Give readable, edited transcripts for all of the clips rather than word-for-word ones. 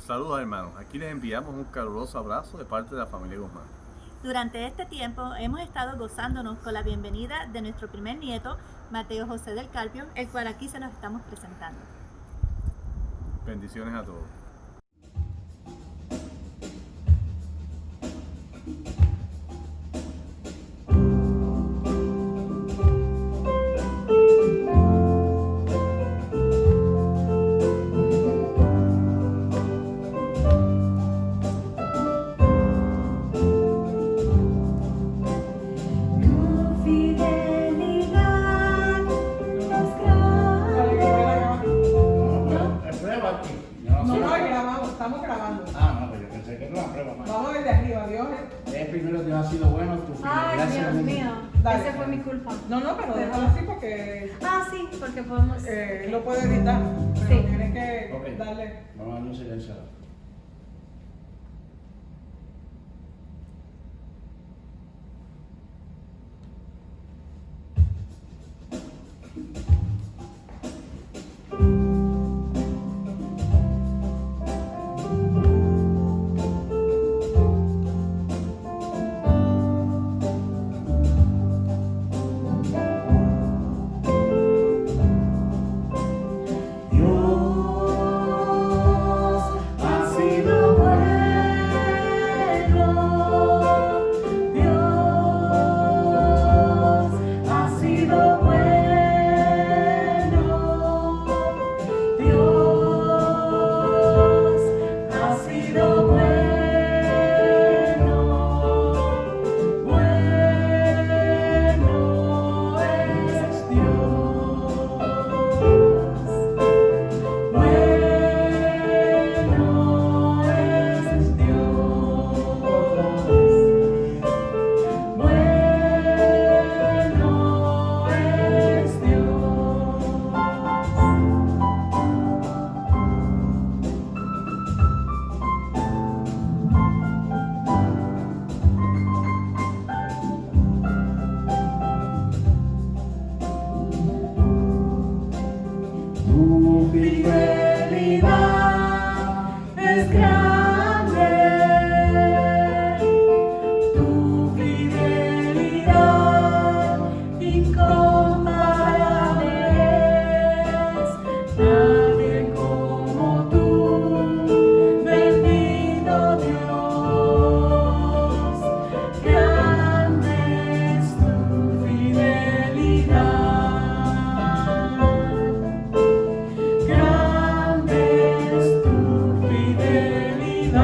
Saludos hermanos, aquí les enviamos un caluroso abrazo de parte de la familia Guzmán. Durante este tiempo hemos estado gozándonos con la bienvenida de nuestro primer nieto, Mateo José del Carpio, el cual aquí se nos estamos presentando. Bendiciones a todos. Estamos grabando. No, pero yo pensé que era una prueba más. Vamos desde arriba, Dios. Primero Dios ha sido bueno, tu Ay, fidelidad. Dios mío. Dale. Esa fue mi culpa. No, pero déjalo así porque Sí, porque podemos. él lo puede editar. Pero Sí. tiene que Ok. darle. Vamos a darle un silencio. Tu fidelidad es grande, tu fidelidad incomparable es, nadie como tú, bendito Dios, grande es tu fidelidad. Grande es tu fidelidad,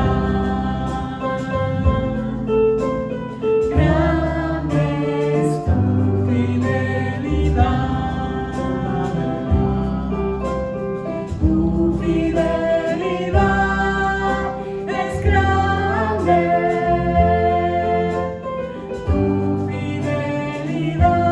grande es tu fidelidad, tu fidelidad es grande, tu fidelidad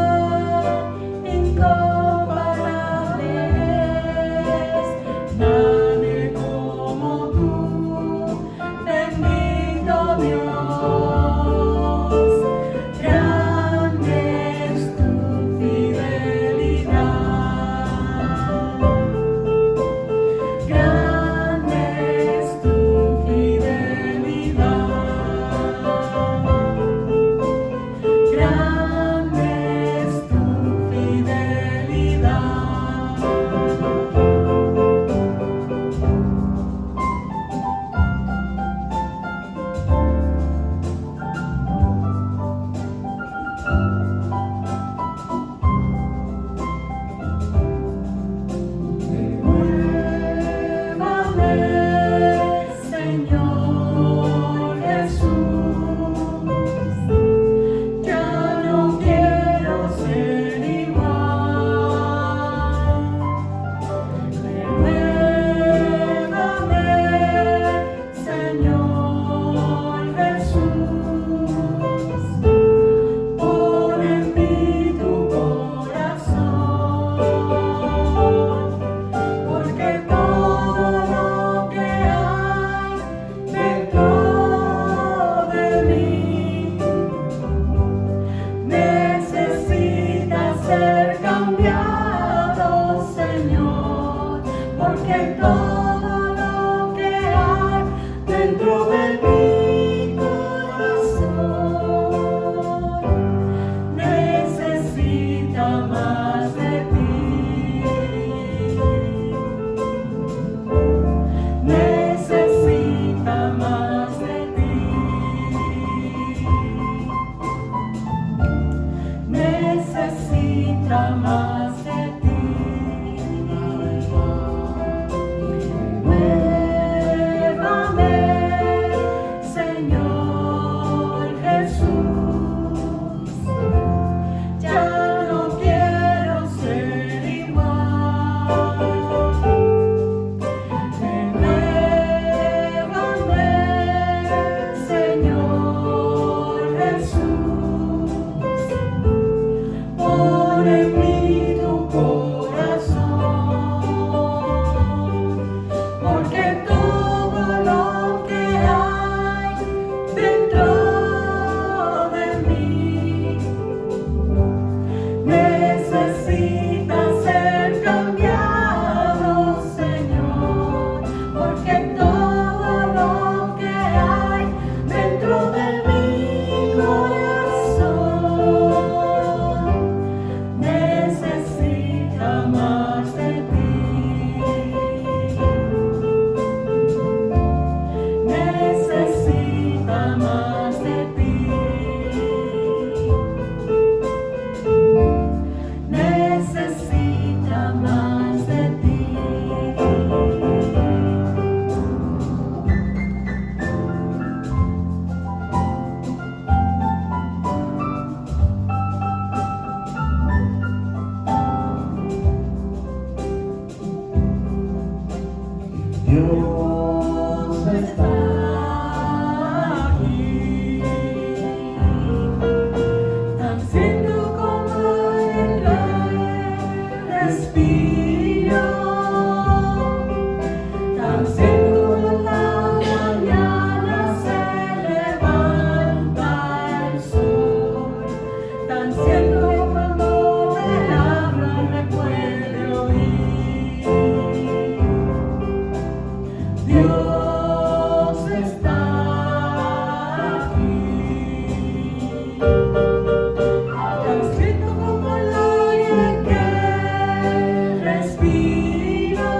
en mí tu corazón, porque todo lo que hay dentro de mí necesita ser cambiado, Señor, porque todo lo que hay dentro de mi corazón necesita más de ti, necesita más de ti, necesita más de ti. Dios está aquí, tan siendo como el respiro, tan siendo la mañana se levanta el sol, tan siendo cuando le hablan me puede oír. Dios está aquí, tan siendo como el aire que respiro,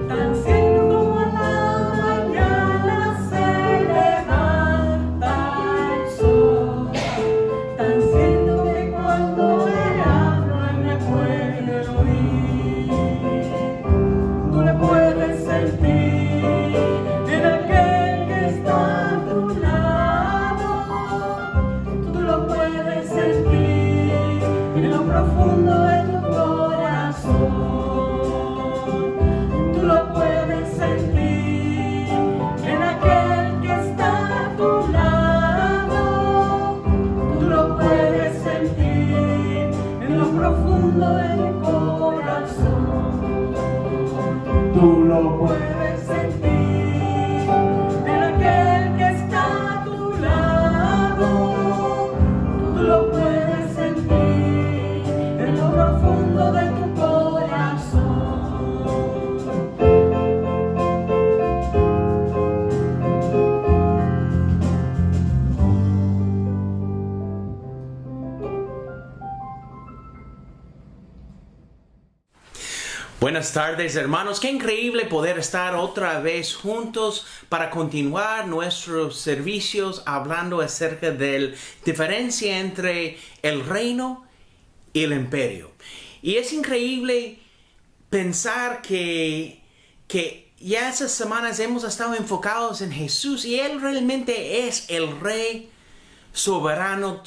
tan siendo como la mañana se levanta el sol, tan siendo que cuando le hablan me puede oír. Tú le puedes sentir en aquel que está a tu lado. Tú lo puedes sentir en lo profundo de tu corazón. Tú lo puedes sentir en aquel que está a tu lado. Tú lo puedes sentir en lo profundo de tu corazón. Tú lo puedes sentir en aquel que está a tu lado. Tú lo puedes sentir en lo profundo de tu corazón. Buenas tardes, hermanos. Qué increíble poder estar otra vez juntos para continuar nuestros servicios hablando acerca de la diferencia entre el reino y el imperio. Y es increíble pensar que ya esas semanas hemos estado enfocados en Jesús y Él realmente es el Rey soberano,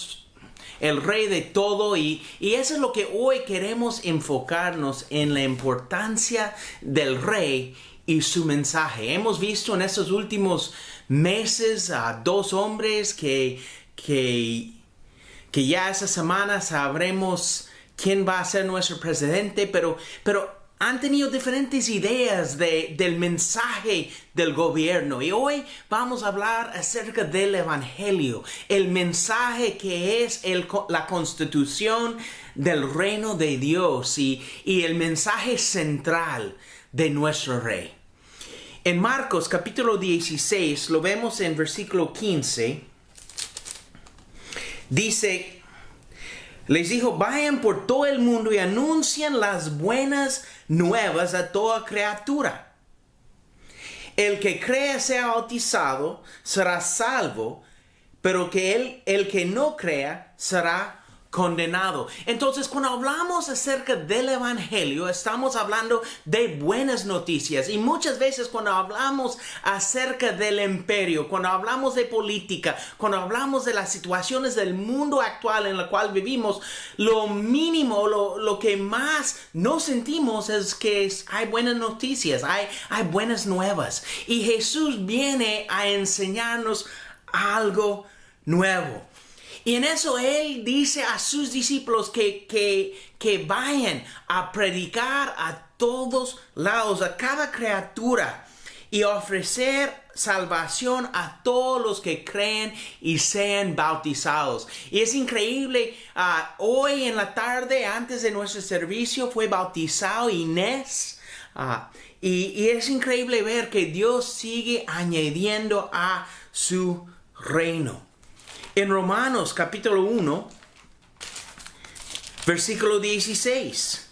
el Rey de todo, y eso es lo que hoy queremos enfocarnos en la importancia del Rey y su mensaje. Hemos visto en estos últimos meses a dos hombres que ya esta semana sabremos quién va a ser nuestro presidente, pero han tenido diferentes ideas del mensaje del gobierno. Y hoy vamos a hablar acerca del Evangelio, el mensaje que es la constitución del reino de Dios y el mensaje central de nuestro Rey. En Marcos capítulo 16, lo vemos en versículo 15, dice: les dijo, vayan por todo el mundo y anuncien las buenas nuevas a toda criatura. El que crea sea bautizado será salvo, pero que el que no crea será condenado. Entonces, cuando hablamos acerca del Evangelio, estamos hablando de buenas noticias. Y muchas veces cuando hablamos acerca del imperio, cuando hablamos de política, cuando hablamos de las situaciones del mundo actual en el cual vivimos, lo mínimo, lo que más no sentimos es que hay buenas noticias, hay buenas nuevas. Y Jesús viene a enseñarnos algo nuevo. Y en eso Él dice a sus discípulos que vayan a predicar a todos lados, a cada criatura, y ofrecer salvación a todos los que creen y sean bautizados. Y es increíble, hoy en la tarde, antes de nuestro servicio, fue bautizado Inés. Y es increíble ver que Dios sigue añadiendo a su reino. En Romanos capítulo 1, versículo 16,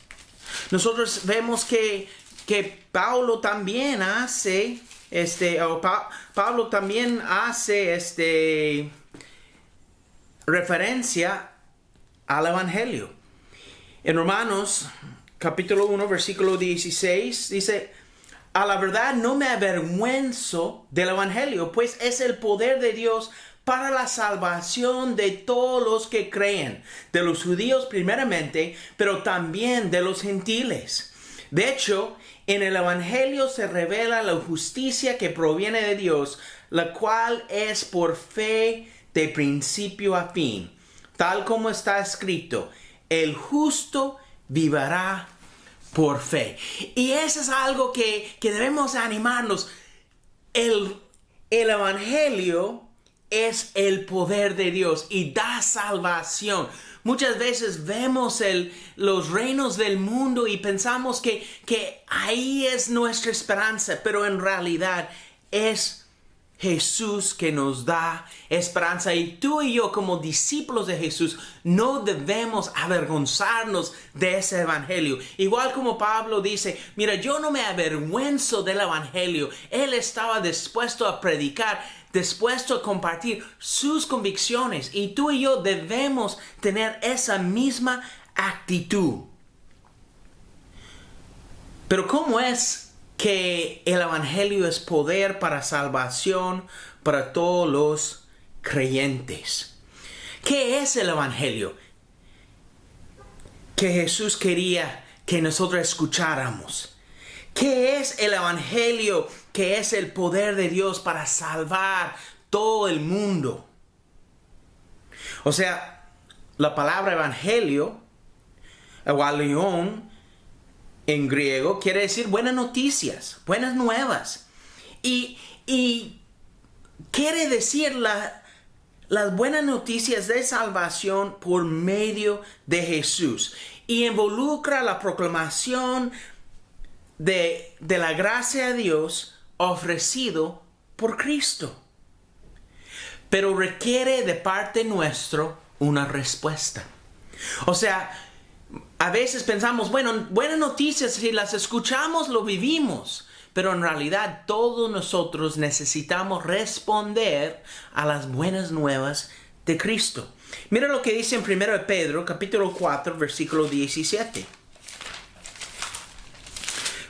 nosotros vemos que Pablo también hace referencia al Evangelio. En Romanos capítulo 1, versículo 16, dice: a la verdad no me avergüenzo del Evangelio, pues es el poder de Dios para la salvación de todos los que creen, de los judíos primeramente, pero también de los gentiles. De hecho, en el Evangelio se revela la justicia que proviene de Dios, la cual es por fe de principio a fin, tal como está escrito: el justo vivirá por fe. Y eso es algo que debemos animarnos. El Evangelio es el poder de Dios y da salvación. Muchas veces vemos los reinos del mundo y pensamos que ahí es nuestra esperanza, pero en realidad es Jesús que nos da esperanza. Y tú y yo, como discípulos de Jesús, no debemos avergonzarnos de ese evangelio. Igual como Pablo dice: mira, yo no me avergüenzo del evangelio. Él estaba dispuesto a predicar, dispuesto a compartir sus convicciones. Y tú y yo debemos tener esa misma actitud. Pero ¿cómo es que el evangelio es poder para salvación para todos los creyentes? ¿Qué es el evangelio que Jesús quería que nosotros escucháramos? ¿Qué es el evangelio que es el poder de Dios para salvar todo el mundo? O sea, la palabra evangelio, evangelion, en griego quiere decir buenas noticias, buenas nuevas. Y quiere decir las buenas noticias de salvación por medio de Jesús. Y involucra la proclamación de la gracia de Dios ofrecido por Cristo. Pero requiere de parte nuestra una respuesta. O sea, a veces pensamos, bueno, buenas noticias, si las escuchamos, lo vivimos. Pero en realidad todos nosotros necesitamos responder a las buenas nuevas de Cristo. Mira lo que dice en 1 Pedro, capítulo 4, versículo 17.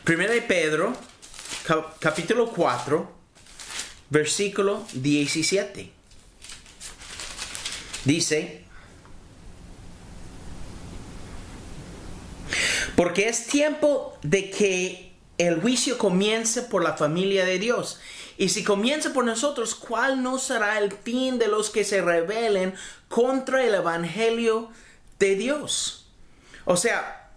1 Pedro, capítulo 4, versículo 17. Dice: porque es tiempo de que el juicio comience por la familia de Dios. Y si comienza por nosotros, ¿cuál no será el fin de los que se rebelen contra el evangelio de Dios? O sea,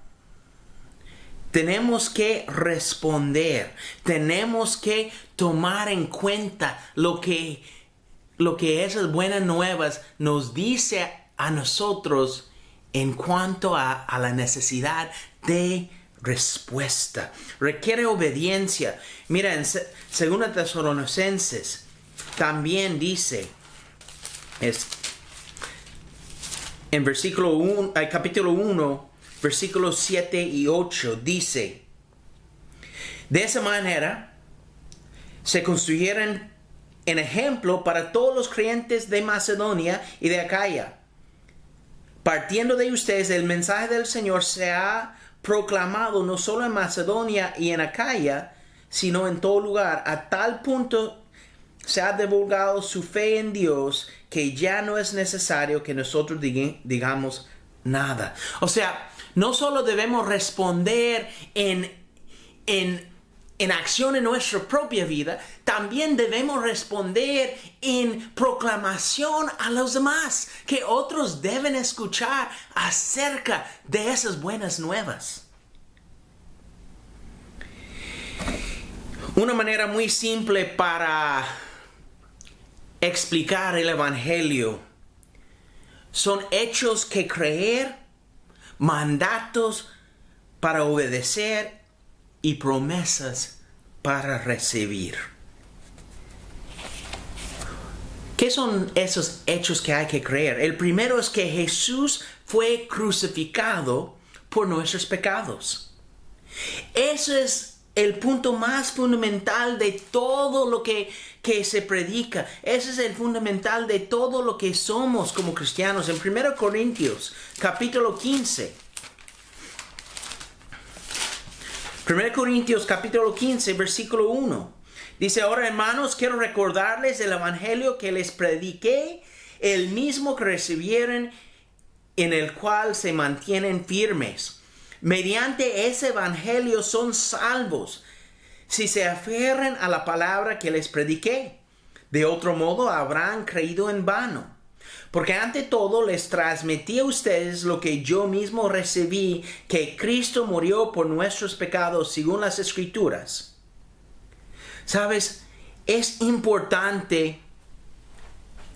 tenemos que responder. Tenemos que tomar en cuenta lo que esas buenas nuevas nos dice a nosotros en cuanto a la necesidad de respuesta. Requiere obediencia. Mira, en 2 Tesalonicenses también dice, en capítulo 1, versículos 7 y 8, dice: de esa manera se construyeron en ejemplo para todos los creyentes de Macedonia y de Acaya. Partiendo de ustedes, el mensaje del Señor se ha proclamado no solo en Macedonia y en Acaya, sino en todo lugar. A tal punto se ha divulgado su fe en Dios que ya no es necesario que nosotros digamos nada. O sea, no solo debemos responder en en acción en nuestra propia vida, también debemos responder en proclamación a los demás, que otros deben escuchar acerca de esas buenas nuevas. Una manera muy simple para explicar el Evangelio son hechos que creer, mandatos para obedecer y promesas para recibir. ¿Qué son esos hechos que hay que creer? El primero es que Jesús fue crucificado por nuestros pecados. Ese es el punto más fundamental de todo lo que se predica. Ese es el fundamental de todo lo que somos como cristianos. En 1 Corintios, capítulo 15. 1 Corintios capítulo 15, versículo 1. Dice, ahora hermanos, quiero recordarles el evangelio que les prediqué, el mismo que recibieron, en el cual se mantienen firmes. Mediante ese evangelio son salvos, si se aferran a la palabra que les prediqué. De otro modo habrán creído en vano. Porque ante todo les transmití a ustedes lo que yo mismo recibí, que Cristo murió por nuestros pecados según las Escrituras. ¿Sabes? Es importante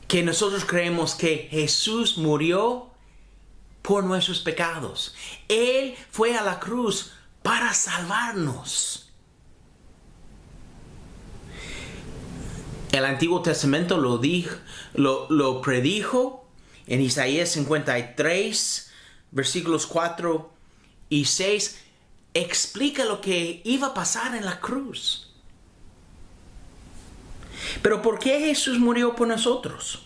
que nosotros creemos que Jesús murió por nuestros pecados. Él fue a la cruz para salvarnos. El Antiguo Testamento lo predijo en Isaías 53, versículos 4 y 6. Explica lo que iba a pasar en la cruz. Pero ¿por qué Jesús murió por nosotros?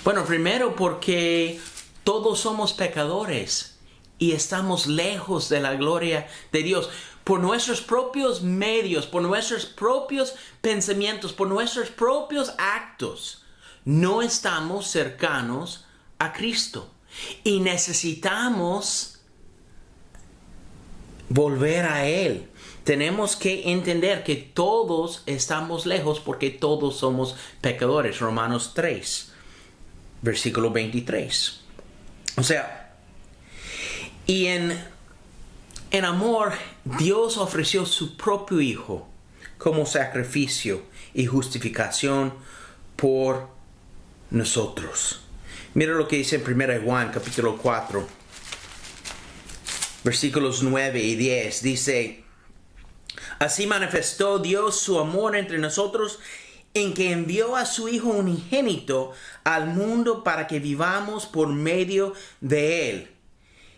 Bueno, primero porque todos somos pecadores y estamos lejos de la gloria de Dios. Por nuestros propios medios, por nuestros propios pensamientos, por nuestros propios actos, no estamos cercanos a Cristo. Y necesitamos volver a Él. Tenemos que entender que todos estamos lejos porque todos somos pecadores. Romanos 3, versículo 23. O sea, y en amor, Dios ofreció su propio Hijo como sacrificio y justificación por nosotros. Mira lo que dice en 1 Juan capítulo 4, versículos 9 y 10. Dice, así manifestó Dios su amor entre nosotros, en que envió a su Hijo unigénito al mundo para que vivamos por medio de Él.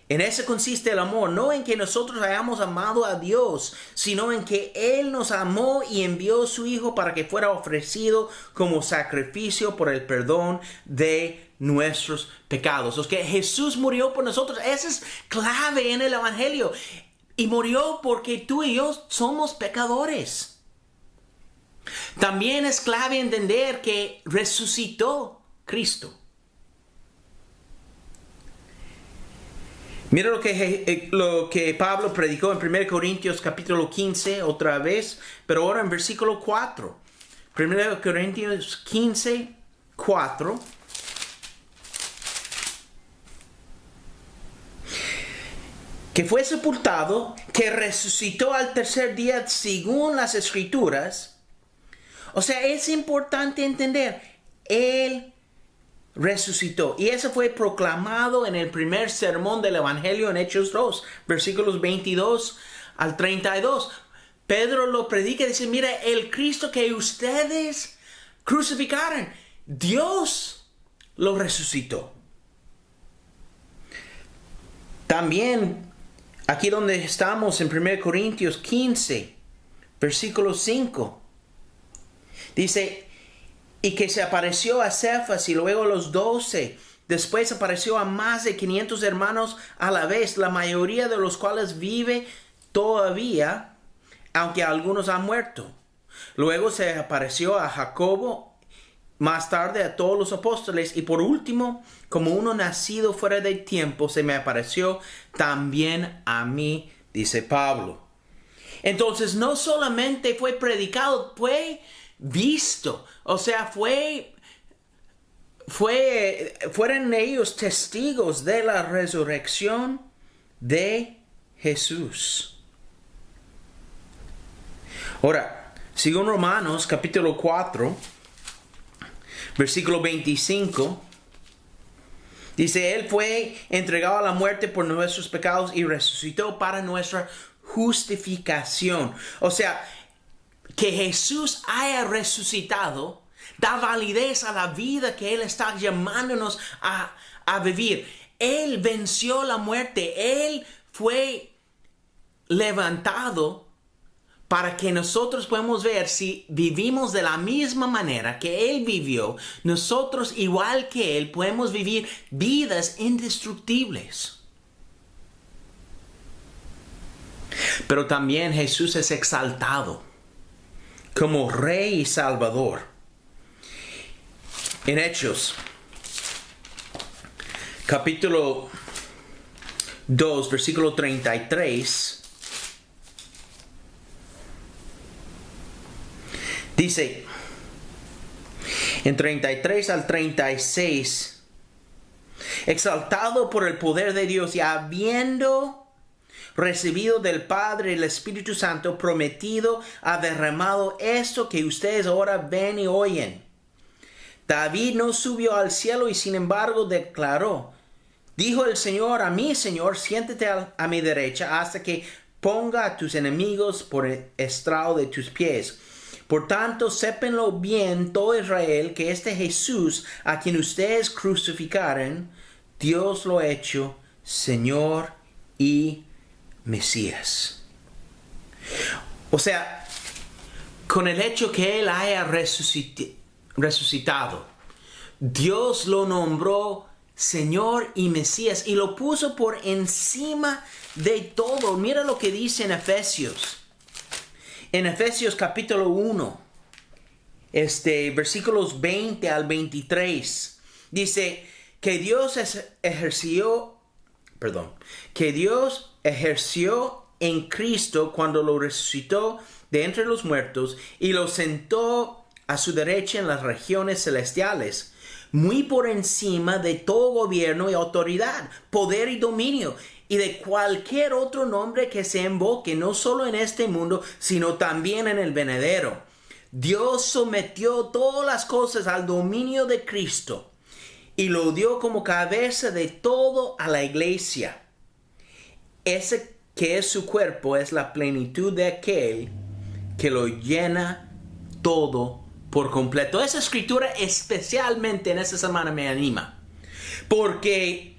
En eso consiste el amor, no en que nosotros hayamos amado a Dios, sino en que Él nos amó y envió a su Hijo para que fuera ofrecido como sacrificio por el perdón de nuestros pecados. O sea, que Jesús murió por nosotros. Eso es clave en el Evangelio. Y murió porque tú y yo somos pecadores. También es clave entender que resucitó Cristo. Mira lo que Pablo predicó en 1 Corintios capítulo 15 otra vez, pero ahora en versículo 4. 1 Corintios 15, 4. Que fue sepultado, que resucitó al tercer día según las Escrituras. O sea, es importante entender, Él resucitó. Y eso fue proclamado en el primer sermón del Evangelio en Hechos 2, versículos 22 al 32. Pedro lo predica y dice, mira, el Cristo que ustedes crucificaron, Dios lo resucitó. También, aquí donde estamos en 1 Corintios 15, versículo 5, dice, y que se apareció a Cefas y luego a los 12. Después apareció a más de 500 hermanos a la vez, la mayoría de los cuales vive todavía, aunque algunos han muerto. Luego se apareció a Jacobo, más tarde a todos los apóstoles, y por último, como uno nacido fuera de tiempo, se me apareció también a mí, dice Pablo. Entonces no solamente fue predicado, fue visto. O sea, fueron ellos testigos de la resurrección de Jesús. Ahora, según Romanos capítulo 4, versículo 25, dice, Él fue entregado a la muerte por nuestros pecados y resucitó para nuestra justificación. O sea, que Jesús haya resucitado da validez a la vida que Él está llamándonos a vivir. Él venció la muerte. Él fue levantado para que nosotros podamos ver si vivimos de la misma manera que Él vivió. Nosotros, igual que Él, podemos vivir vidas indestructibles. Pero también Jesús es exaltado como Rey y Salvador. En Hechos, capítulo 2, versículo 33, dice, en 33 al 36, exaltado por el poder de Dios y habiendo recibido del Padre el Espíritu Santo prometido, ha derramado esto que ustedes ahora ven y oyen. David no subió al cielo y sin embargo declaró, dijo el Señor a mi Señor, siéntate a mi derecha hasta que ponga a tus enemigos por el estrado de tus pies. Por tanto, sépanlo bien todo Israel, que este Jesús a quien ustedes crucificaron, Dios lo ha hecho Señor y Mesías. O sea, con el hecho que Él haya resucitado, Dios lo nombró Señor y Mesías y lo puso por encima de todo. Mira lo que dice en Efesios. En Efesios capítulo 1, versículos 20 al 23, dice que Dios ejerció en Cristo cuando lo resucitó de entre los muertos y lo sentó a su derecha en las regiones celestiales, muy por encima de todo gobierno y autoridad, poder y dominio, y de cualquier otro nombre que se invoque, no solo en este mundo, sino también en el venidero. Dios sometió todas las cosas al dominio de Cristo y lo dio como cabeza de todo a la iglesia. Ese que es su cuerpo es la plenitud de aquel que lo llena todo por completo. Esa escritura especialmente en esta semana me anima, porque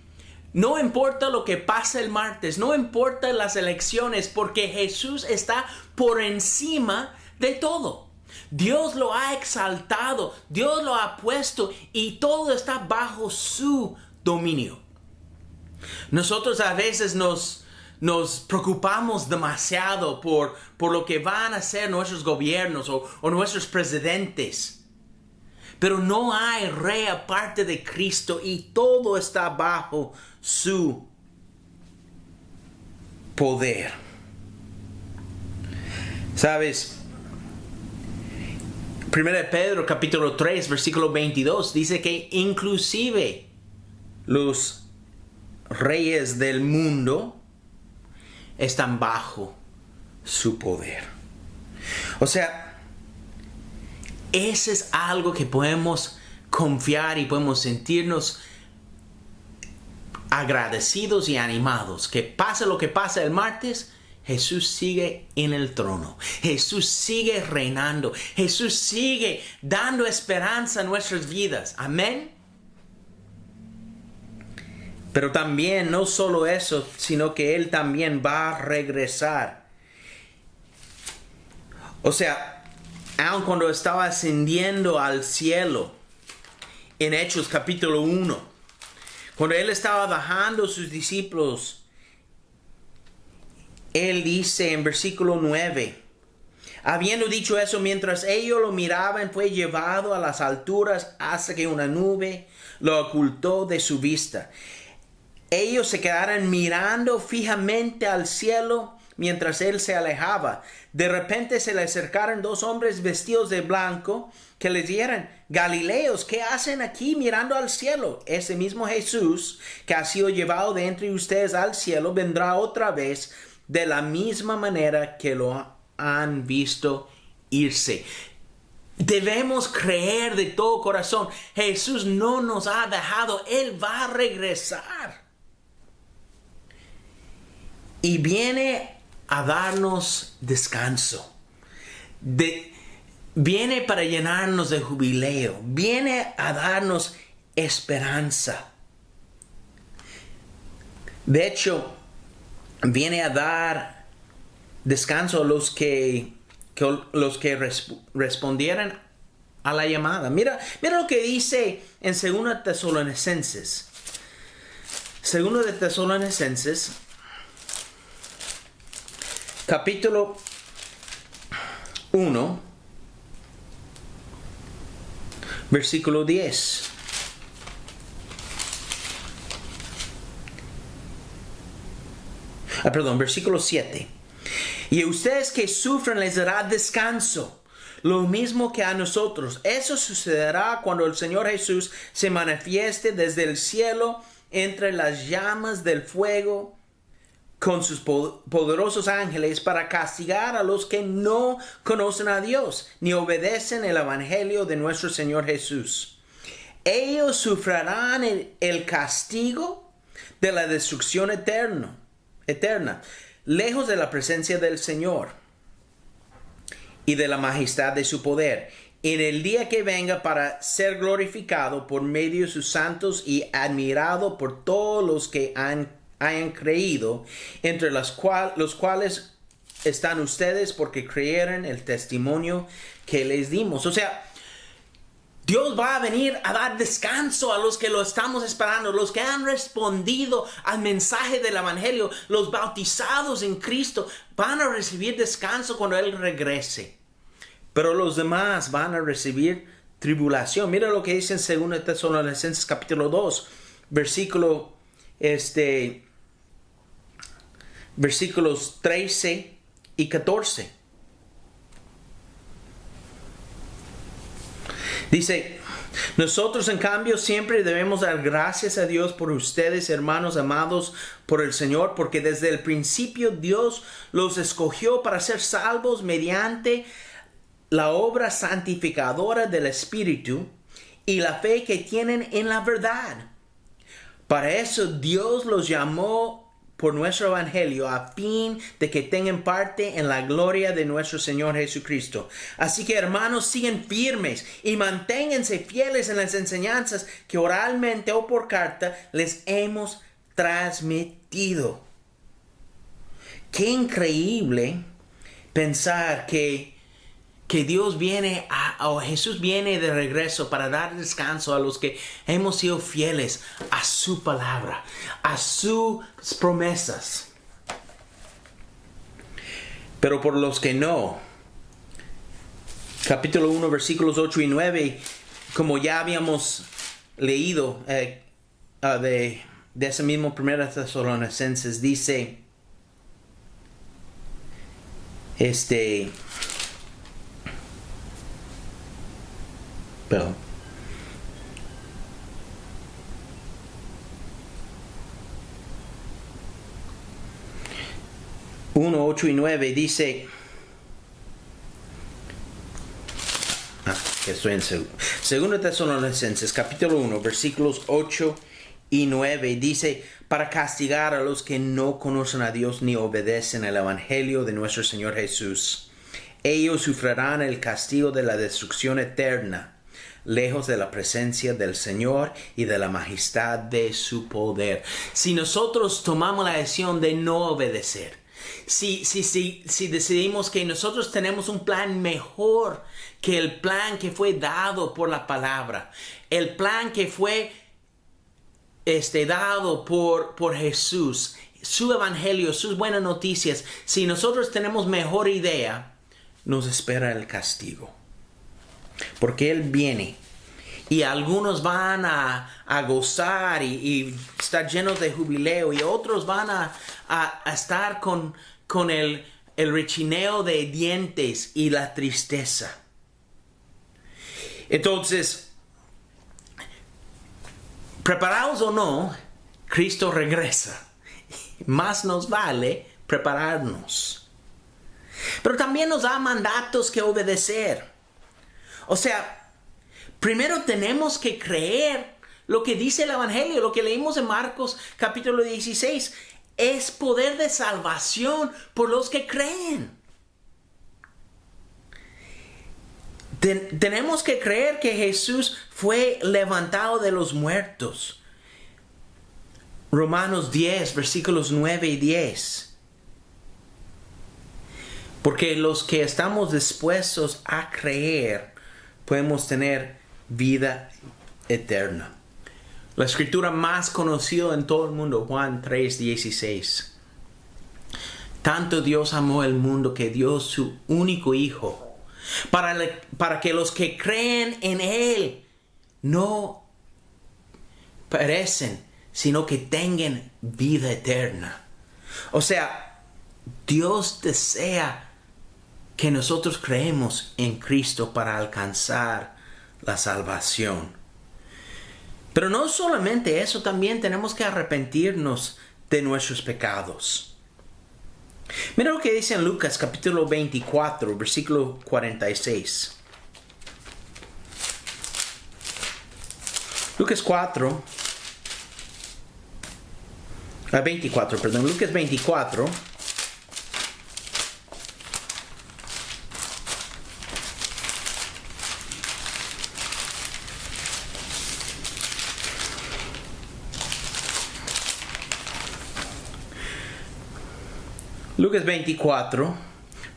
no importa lo que pase el martes, no importa las elecciones, porque Jesús está por encima de todo. Dios lo ha exaltado, Dios lo ha puesto y todo está bajo su dominio. Nosotros a veces nos preocupamos demasiado por lo que van a hacer nuestros gobiernos o nuestros presidentes. Pero no hay rey aparte de Cristo y todo está bajo su poder. ¿Sabes? 1 Pedro capítulo 3 versículo 22 dice que inclusive los reyes del mundo están bajo su poder. O sea, ese es algo que podemos confiar y podemos sentirnos agradecidos y animados. Que pase lo que pase el martes, Jesús sigue en el trono. Jesús sigue reinando. Jesús sigue dando esperanza a nuestras vidas. Amén. Pero también no solo eso, sino que Él también va a regresar. O sea, aun cuando estaba ascendiendo al cielo, en Hechos capítulo 1, cuando Él estaba bajando a sus discípulos, Él dice en versículo 9, habiendo dicho eso, mientras ellos lo miraban, fue llevado a las alturas hasta que una nube lo ocultó de su vista. Ellos se quedaron mirando fijamente al cielo mientras él se alejaba. De repente se le acercaron 2 hombres vestidos de blanco que les dijeron: Galileos, ¿qué hacen aquí mirando al cielo? Ese mismo Jesús que ha sido llevado de entre ustedes al cielo vendrá otra vez de la misma manera que lo han visto irse. Debemos creer de todo corazón. Jesús no nos ha dejado. Él va a regresar. Y viene a darnos descanso. Viene para llenarnos de jubileo. Viene a darnos esperanza. De hecho, viene a dar descanso a los que respondieran a la llamada. Mira lo que dice en 2 Tesalonicenses. 2 de Tesalonicenses, capítulo 1, versículo 10. Versículo 7. Y a ustedes que sufren les dará descanso, lo mismo que a nosotros. Eso sucederá cuando el Señor Jesús se manifieste desde el cielo entre las llamas del fuego con sus poderosos ángeles para castigar a los que no conocen a Dios ni obedecen el evangelio de nuestro Señor Jesús. Ellos sufrirán el castigo de la destrucción eterna, lejos de la presencia del Señor y de la majestad de su poder, en el día que venga para ser glorificado por medio de sus santos y admirado por todos los que hayan creído, entre los cuales están ustedes, porque creyeron el testimonio que les dimos. O sea, Dios va a venir a dar descanso a los que lo estamos esperando, los que han respondido al mensaje del evangelio, los bautizados en Cristo van a recibir descanso cuando Él regrese. Pero los demás van a recibir tribulación. Mira lo que dice en 2 Tesalonicenses capítulo 2, versículos 13 y 14. Dice: nosotros en cambio siempre debemos dar gracias a Dios por ustedes, hermanos amados por el Señor, porque desde el principio Dios los escogió para ser salvos mediante la obra santificadora del Espíritu y la fe que tienen en la verdad. Para eso Dios los llamó por nuestro evangelio, a fin de que tengan parte en la gloria de nuestro Señor Jesucristo. Así que, hermanos, siguen firmes y manténganse fieles en las enseñanzas que oralmente o por carta les hemos transmitido. Qué increíble pensar que Dios viene o Jesús viene de regreso para dar descanso a los que hemos sido fieles a su palabra, a sus promesas. Pero por los que no, capítulo 1, versículos 8 y 9, como ya habíamos leído de ese mismo 1 Tesalonicenses, dice, perdón. 1, 8 y 9 dice, estoy en 2 Tesalonicenses capítulo 1 versículos 8 y 9 dice: para castigar a los que no conocen a Dios ni obedecen el evangelio de nuestro Señor Jesús. Ellos sufrirán el castigo de la destrucción eterna, lejos de la presencia del Señor y de la majestad de su poder. Si nosotros tomamos la decisión de no obedecer, si decidimos que nosotros tenemos un plan mejor que el plan que fue dado por la palabra, el plan que fue dado por Jesús, su evangelio, sus buenas noticias, si nosotros tenemos mejor idea, nos espera el castigo. Porque Él viene y algunos van a gozar y estar llenos de jubileo, y otros van a estar con con el rechineo de dientes y la tristeza. Entonces, preparados o no, Cristo regresa. Más nos vale prepararnos. Pero también nos da mandatos que obedecer. O sea, primero tenemos que creer lo que dice el Evangelio, lo que leímos en Marcos capítulo 16. Es poder de salvación por los que creen. Tenemos que creer que Jesús fue levantado de los muertos. Romanos 10, versículos 9 y 10. Porque los que estamos dispuestos a creer, podemos tener vida eterna. La escritura más conocida en todo el mundo, Juan 3:16. Tanto Dios amó el mundo que dio su único Hijo, para que los que creen en Él no perecen, sino que tengan vida eterna. O sea, Dios desea que nosotros creemos en Cristo para alcanzar la salvación. Pero no solamente eso, también tenemos que arrepentirnos de nuestros pecados. Mira lo que dice en Lucas capítulo 24, versículo 46. Lucas 24. Lucas 24,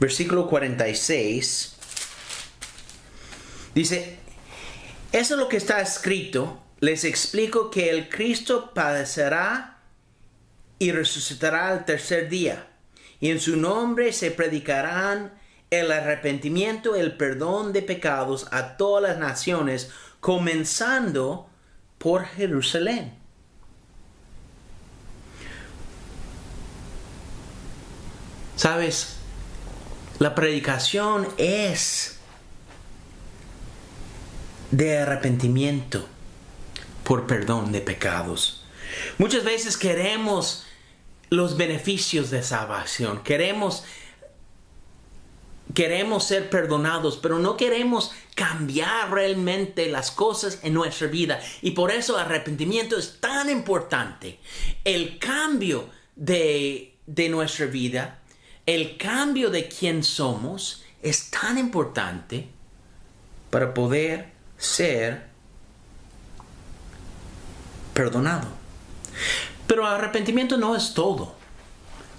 versículo 46, dice, eso es lo que está escrito, les explico que el Cristo padecerá y resucitará al tercer día, y en su nombre se predicarán el arrepentimiento, el perdón de pecados a todas las naciones, comenzando por Jerusalén. ¿Sabes? La predicación es de arrepentimiento por perdón de pecados. Muchas veces queremos los beneficios de salvación. Queremos ser perdonados, pero no queremos cambiar realmente las cosas en nuestra vida. Y por eso el arrepentimiento es tan importante. El cambio de nuestra vida, el cambio de quién somos es tan importante para poder ser perdonado. Pero arrepentimiento no es todo.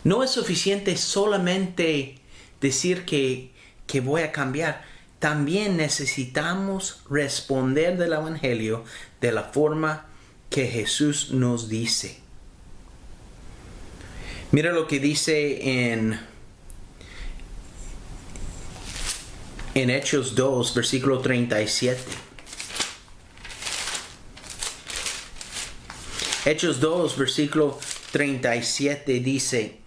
No es suficiente solamente decir que voy a cambiar. También necesitamos responder del Evangelio de la forma que Jesús nos dice. Mira lo que dice en Hechos 2, versículo 37. Hechos 2, versículo 37 dice,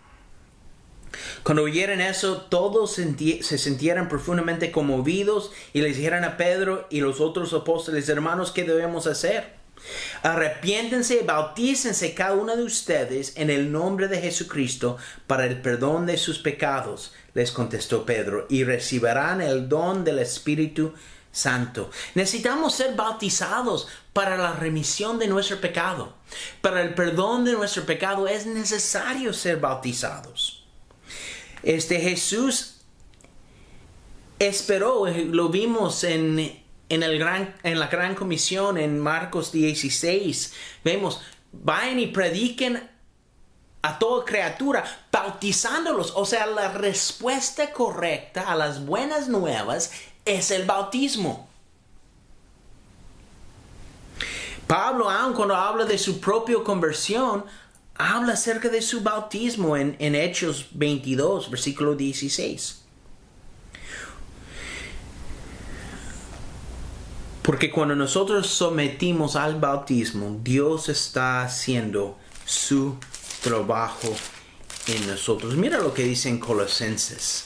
cuando oyeron eso, todos se sintieron profundamente conmovidos y les dijeron a Pedro y los otros apóstoles, hermanos, ¿qué debemos hacer? Arrepiéntense y bautícense cada uno de ustedes en el nombre de Jesucristo para el perdón de sus pecados, les contestó Pedro, y recibirán el don del Espíritu Santo. Necesitamos ser bautizados para la remisión de nuestro pecado. Para el perdón de nuestro pecado es necesario ser bautizados. Jesús esperó, lo vimos en la gran comisión en Marcos 16. Vemos, vayan y prediquen a toda criatura, bautizándolos. O sea, la respuesta correcta a las buenas nuevas es el bautismo. Pablo, aun cuando habla de su propia conversión, habla acerca de su bautismo en Hechos 22, versículo 16. Porque cuando nosotros sometimos al bautismo, Dios está haciendo su trabajo en nosotros. Mira lo que dice en Colosenses.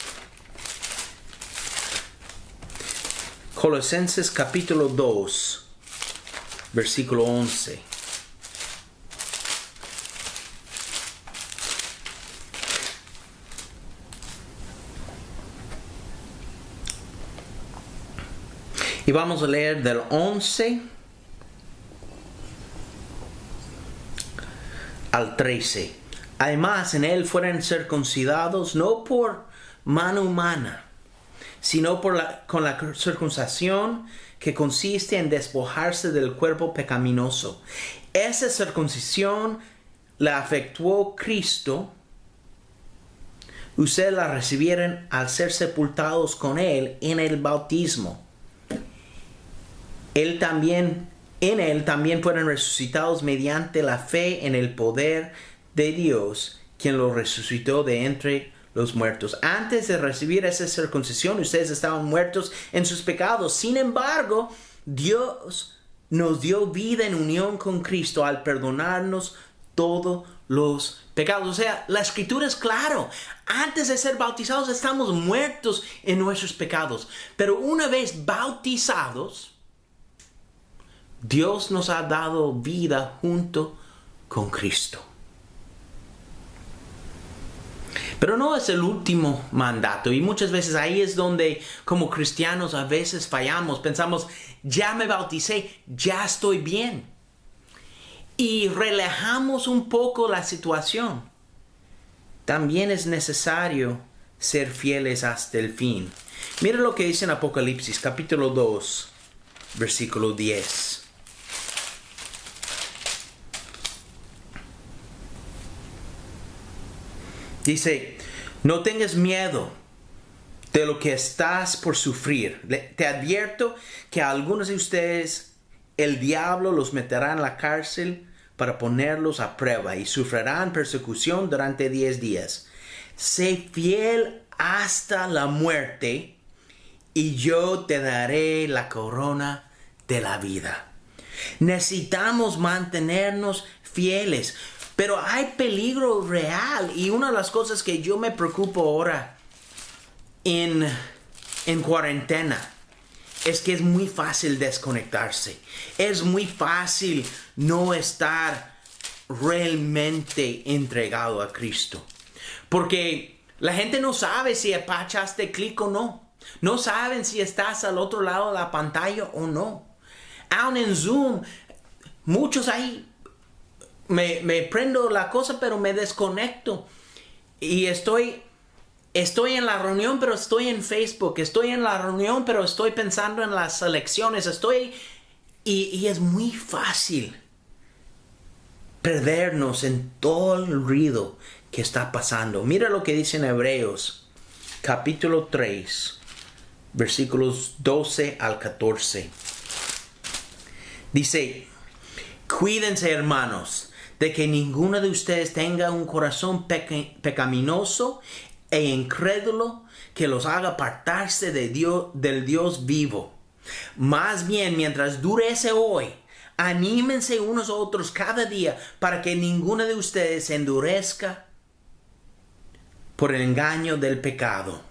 Colosenses capítulo 2, versículo 11. Y vamos a leer del 11 al 13. Además, en él fueron circuncidados no por mano humana, sino con la circuncisión que consiste en despojarse del cuerpo pecaminoso. Esa circuncisión la efectuó Cristo. Ustedes la recibieron al ser sepultados con él en el bautismo. En él también fueron resucitados mediante la fe en el poder de Dios, quien los resucitó de entre los muertos. Antes de recibir esa circuncisión, ustedes estaban muertos en sus pecados. Sin embargo, Dios nos dio vida en unión con Cristo al perdonarnos todos los pecados. O sea, la escritura es claro. Antes de ser bautizados estamos muertos en nuestros pecados. Pero una vez bautizados, Dios nos ha dado vida junto con Cristo. Pero no es el último mandato, y muchas veces ahí es donde como cristianos a veces fallamos. Pensamos, ya me bauticé, ya estoy bien. Y relajamos un poco la situación. También es necesario ser fieles hasta el fin. Mira lo que dice en Apocalipsis capítulo 2, versículo 10. Dice, no tengas miedo de lo que estás por sufrir. Te advierto que a algunos de ustedes el diablo los meterá en la cárcel para ponerlos a prueba y sufrirán persecución durante 10 días. Sé fiel hasta la muerte y yo te daré la corona de la vida. Necesitamos mantenernos fieles. Pero hay peligro real, y una de las cosas que yo me preocupo ahora en cuarentena es que es muy fácil desconectarse. Es muy fácil no estar realmente entregado a Cristo. Porque la gente no sabe si echaste clic o no. No saben si estás al otro lado de la pantalla o no. Aún en Zoom, muchos ahí me prendo la cosa, pero me desconecto. Y estoy en la reunión, pero estoy en Facebook. Estoy en la reunión, pero estoy pensando en las elecciones. Y es muy fácil perdernos en todo el ruido que está pasando. Mira lo que dice en Hebreos, capítulo 3, versículos 12 al 14. Dice, cuídense, hermanos, de que ninguno de ustedes tenga un corazón pecaminoso e incrédulo que los haga apartarse del Dios vivo. Más bien, mientras dure ese hoy, anímense unos a otros cada día para que ninguno de ustedes se endurezca por el engaño del pecado.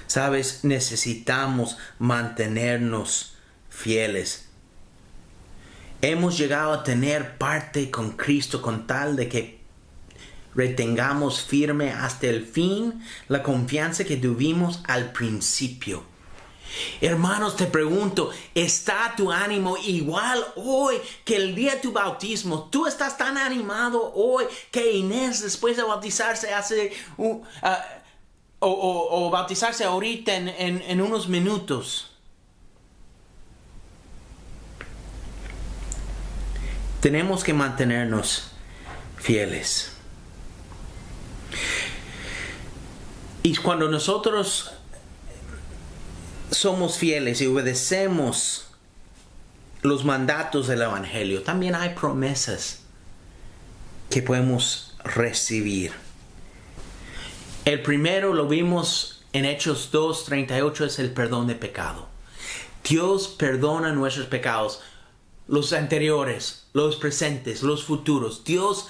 Sabes, necesitamos mantenernos fieles. Hemos llegado a tener parte con Cristo con tal de que retengamos firme hasta el fin la confianza que tuvimos al principio. Hermanos, te pregunto, ¿está tu ánimo igual hoy que el día de tu bautismo? ¿Tú estás tan animado hoy que Inés, después de bautizarse o bautizarse ahorita en unos minutos? Tenemos que mantenernos fieles. Y cuando nosotros somos fieles y obedecemos los mandatos del Evangelio, también hay promesas que podemos recibir. El primero lo vimos en Hechos 2:38, es el perdón de pecado. Dios perdona nuestros pecados, los anteriores, los presentes, los futuros. Dios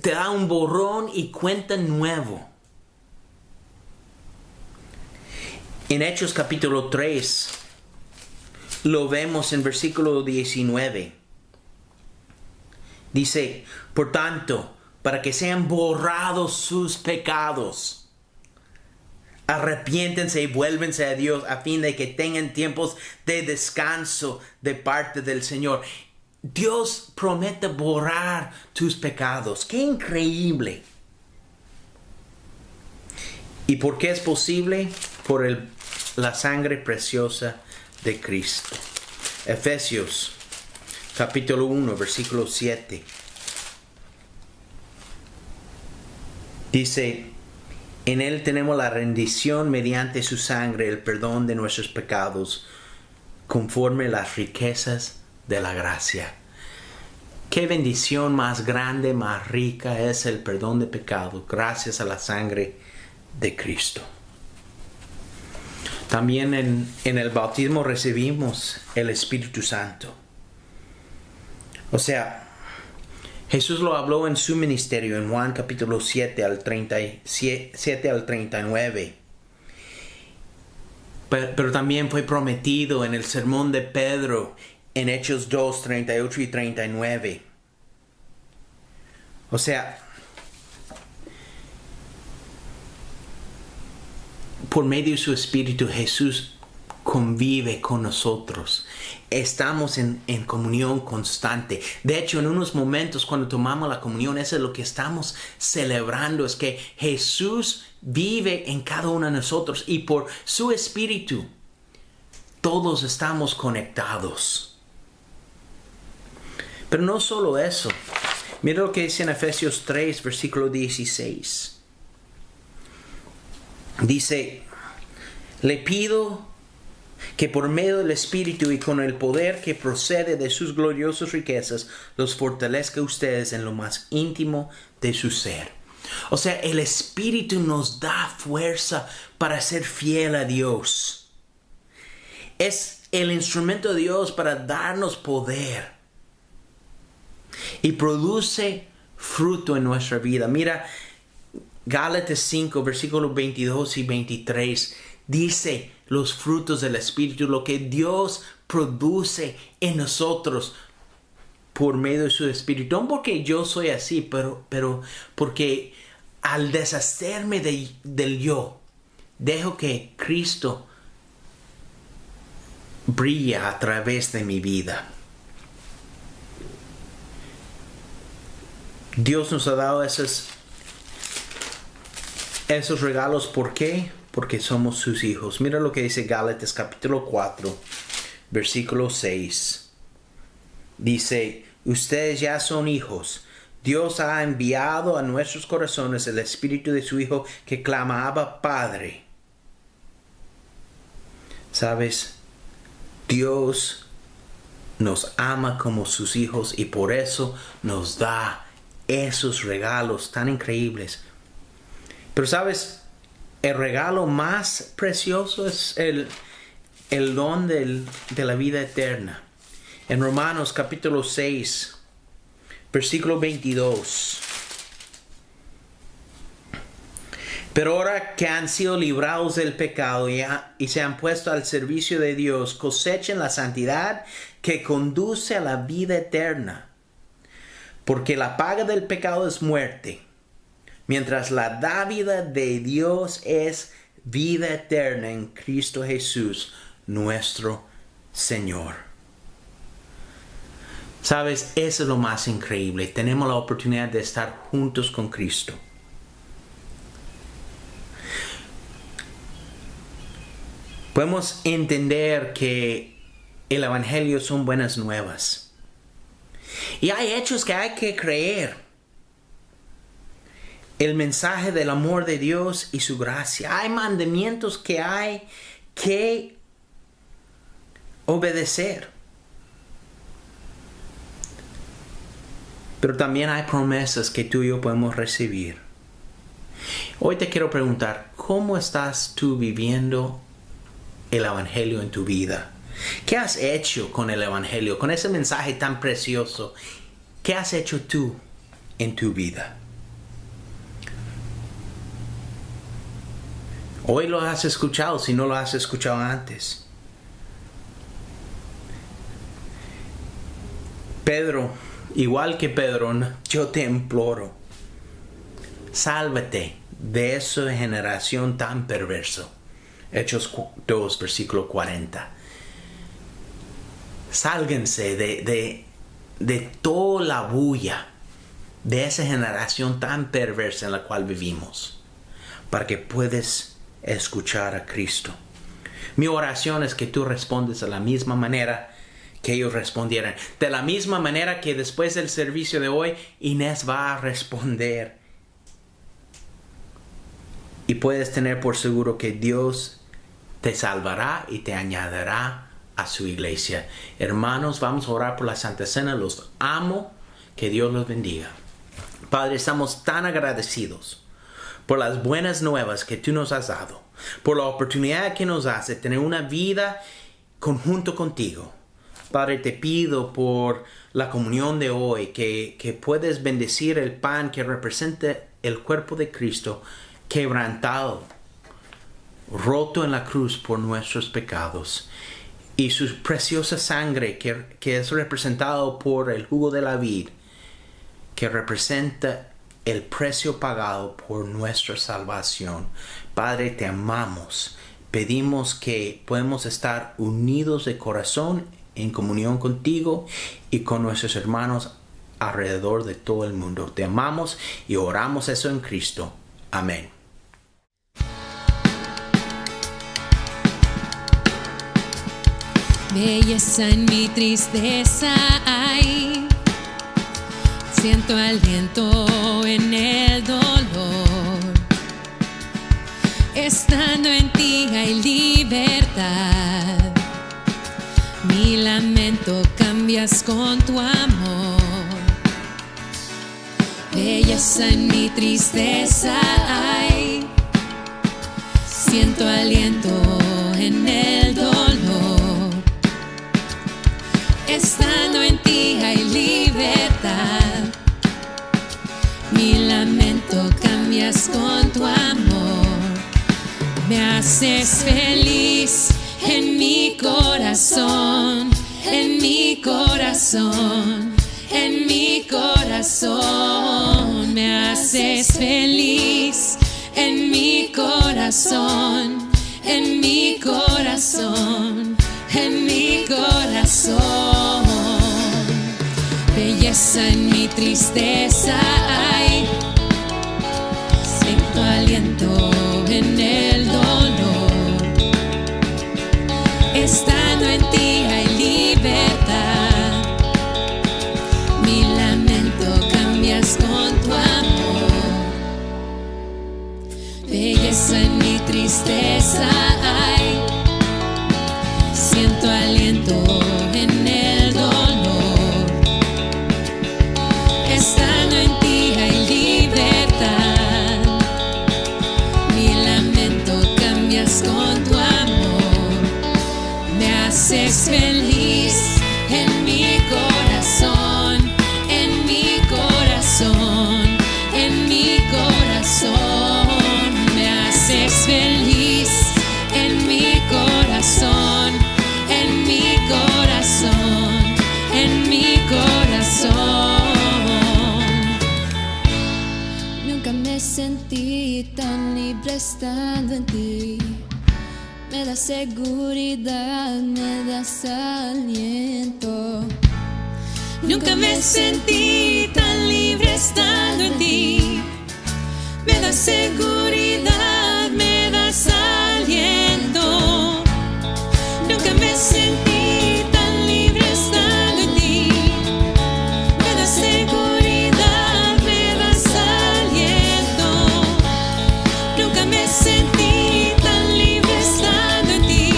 te da un borrón y cuenta nuevo. En Hechos capítulo 3, lo vemos en versículo 19. Dice, por tanto, para que sean borrados sus pecados, arrepiéntense y vuélvense a Dios a fin de que tengan tiempos de descanso de parte del Señor. Dios promete borrar tus pecados. ¡Qué increíble! ¿Y por qué es posible? Por la sangre preciosa de Cristo. Efesios capítulo 1, versículo 7. Dice, en Él tenemos la rendición mediante su sangre, el perdón de nuestros pecados, conforme las riquezas de la gracia. Qué bendición más grande, más rica es el perdón de pecado, gracias a la sangre de Cristo. También en el bautismo recibimos el Espíritu Santo. O sea, Jesús lo habló en su ministerio en Juan capítulo 7 al 39. Pero también fue prometido en el sermón de Pedro en Hechos 2, 38 y 39. O sea, por medio de su Espíritu, Jesús convive con nosotros. Estamos en comunión constante. De hecho, en unos momentos cuando tomamos la comunión, eso es lo que estamos celebrando, es que Jesús vive en cada uno de nosotros y por su Espíritu todos estamos conectados. Pero no solo eso. Mira lo que dice en Efesios 3, versículo 16. Dice, le pido que por medio del Espíritu y con el poder que procede de sus gloriosas riquezas, los fortalezca a ustedes en lo más íntimo de su ser. O sea, el Espíritu nos da fuerza para ser fiel a Dios. Es el instrumento de Dios para darnos poder. Y produce fruto en nuestra vida. Mira, Gálatas 5, versículos 22 y 23, dice los frutos del Espíritu, lo que Dios produce en nosotros por medio de su Espíritu. No porque yo soy así, pero porque al deshacerme del yo, dejo que Cristo brilla a través de mi vida. Dios nos ha dado esos regalos. ¿Por qué? Porque somos sus hijos. Mira lo que dice Gálatas capítulo 4, versículo 6. Dice, ustedes ya son hijos. Dios ha enviado a nuestros corazones el Espíritu de su Hijo que clama, Abba, Padre. ¿Sabes? Dios nos ama como sus hijos y por eso nos da esos regalos tan increíbles. Pero ¿sabes? El regalo más precioso es el don de la vida eterna. En Romanos capítulo 6, versículo 22. Pero ahora que han sido librados del pecado y se han puesto al servicio de Dios, cosechen la santidad que conduce a la vida eterna. Porque la paga del pecado es muerte, mientras la dádiva de Dios es vida eterna en Cristo Jesús, nuestro Señor. ¿Sabes? Eso es lo más increíble. Tenemos la oportunidad de estar juntos con Cristo. Podemos entender que el Evangelio son buenas nuevas. Y hay hechos que hay que creer. El mensaje del amor de Dios y su gracia. Hay mandamientos que hay que obedecer. Pero también hay promesas que tú y yo podemos recibir. Hoy te quiero preguntar, ¿cómo estás tú viviendo el Evangelio en tu vida? ¿Qué has hecho con el Evangelio, con ese mensaje tan precioso? ¿Qué has hecho tú en tu vida? Hoy lo has escuchado si no lo has escuchado antes. Pedro, igual que Pedro, yo te imploro, sálvate de esa generación tan perversa. Hechos 2, versículo 40. Sálganse de toda la bulla de esa generación tan perversa en la cual vivimos, para que puedas escuchar a Cristo. Mi oración es que tú respondes de la misma manera que ellos respondieran. De la misma manera que después del servicio de hoy, Inés va a responder. Y puedes tener por seguro que Dios te salvará y te añadirá a su iglesia. Hermanos, vamos a orar por la Santa Cena. Los amo. Que Dios los bendiga. Padre, estamos tan agradecidos por las buenas nuevas que tú nos has dado, por la oportunidad que nos das de tener una vida conjunto contigo. Padre, te pido por la comunión de hoy que puedes bendecir el pan que representa el cuerpo de Cristo quebrantado, roto en la cruz por nuestros pecados, y su preciosa sangre que es representado por el jugo de la vid, que representa el precio pagado por nuestra salvación. Padre, te amamos. Pedimos que podamos estar unidos de corazón en comunión contigo y con nuestros hermanos alrededor de todo el mundo. Te amamos y oramos eso en Cristo. Amén. Belleza en mi tristeza hay, siento aliento en el dolor. Estando en ti hay libertad, mi lamento cambias con tu amor. Belleza en mi tristeza hay, siento aliento en el dolor. Estando en ti hay libertad, mi lamento cambias con tu amor. Me haces feliz en mi corazón, en mi corazón, en mi corazón. Me haces feliz en mi corazón, en mi corazón, en mi corazón. Belleza en mi tristeza hay, siento aliento en el dolor. Estando en ti hay libertad, mi lamento cambias con tu amor. Belleza en mi tristeza hay, siento aliento en el dolor. Estando en ti hay libertad, mi lamento cambias con tu amor. Me haces feliz en mi corazón, en mi corazón, en mi corazón. Me haces feliz en mi corazón, en mi corazón, en mi corazón. Nunca me sentí tan libre estando en ti. Me das seguridad, me das aliento. Nunca me sentí tan libre estando en ti. Me das seguridad, me das aliento. Nunca me sentí tan libre estando en ti. Me das seguridad, me das aliento. Nunca me sentí tan libre estando en ti.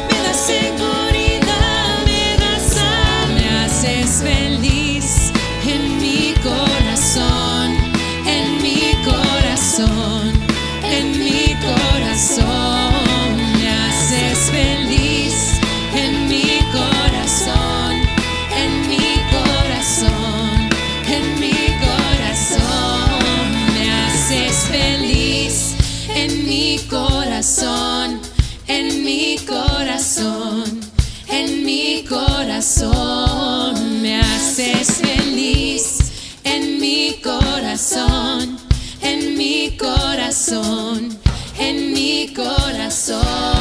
Me das seguridad, me das aliento. Me haces feliz en mi corazón, corazón, en mi corazón, en mi corazón. Me haces feliz en mi corazón, en mi corazón, en mi corazón.